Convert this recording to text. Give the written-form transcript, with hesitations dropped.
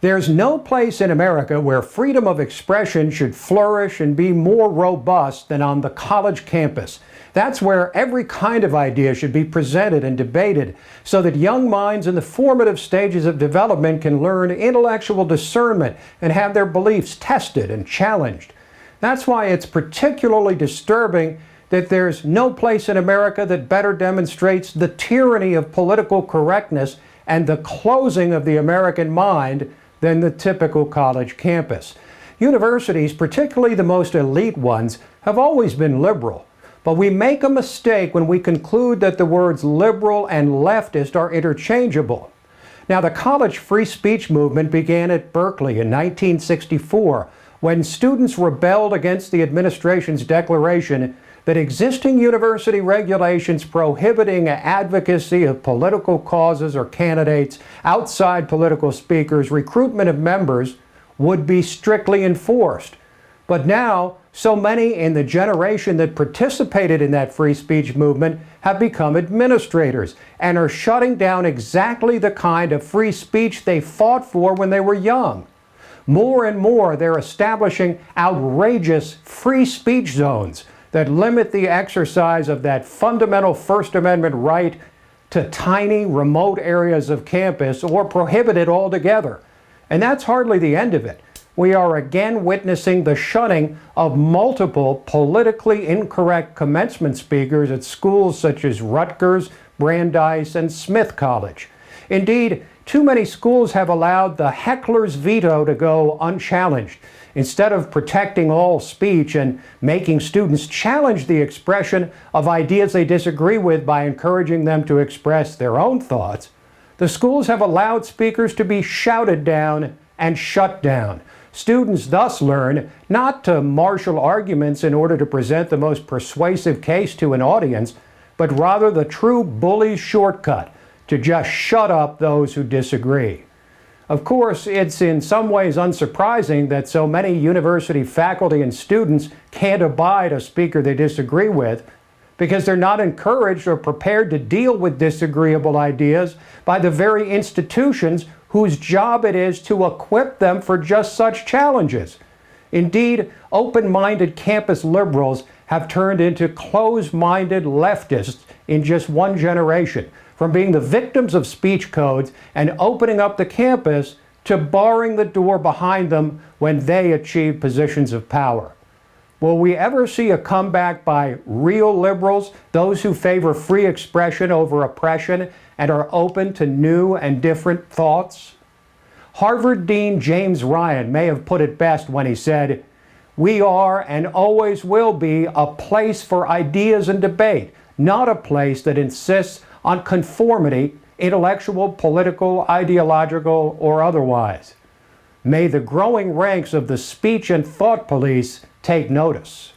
There's no place in America where freedom of expression should flourish and be more robust than on the college campus. That's where every kind of idea should be presented and debated so that young minds in the formative stages of development can learn intellectual discernment and have their beliefs tested and challenged. That's why it's particularly disturbing that there's no place in America that better demonstrates the tyranny of political correctness and the closing of the American mind than the typical college campus. Universities, particularly the most elite ones, have always been liberal. But we make a mistake when we conclude that the words liberal and leftist are interchangeable. Now, the college free speech movement began at Berkeley in 1964 when students rebelled against the administration's declaration that existing university regulations prohibiting advocacy of political causes or candidates, outside political speakers, recruitment of members would be strictly enforced. But now, so many in the generation that participated in that free speech movement have become administrators and are shutting down exactly the kind of free speech they fought for when they were young. More and more, they're establishing outrageous free speech zones that limit the exercise of that fundamental First Amendment right to tiny, remote areas of campus or prohibit it altogether. And that's hardly the end of it. We are again witnessing the shunning of multiple politically incorrect commencement speakers at schools such as Rutgers, Brandeis, and Smith College. Indeed, too many schools have allowed the heckler's veto to go unchallenged. Instead of protecting all speech and making students challenge the expression of ideas they disagree with by encouraging them to express their own thoughts, the schools have allowed speakers to be shouted down and shut down. Students thus learn not to marshal arguments in order to present the most persuasive case to an audience, but rather the true bully's shortcut to just shut up those who disagree. Of course, it's in some ways unsurprising that so many university faculty and students can't abide a speaker they disagree with because they're not encouraged or prepared to deal with disagreeable ideas by the very institutions whose job it is to equip them for just such challenges. Indeed, open-minded campus liberals have turned into closed-minded leftists in just one generation, from being the victims of speech codes and opening up the campus to barring the door behind them when they achieve positions of power. Will we ever see a comeback by real liberals, those who favor free expression over oppression and are open to new and different thoughts? Harvard Dean James Ryan may have put it best when he said, "We are and always will be a place for ideas and debate, not a place that insists on conformity, intellectual, political, ideological, or otherwise." May the growing ranks of the speech and thought police take notice.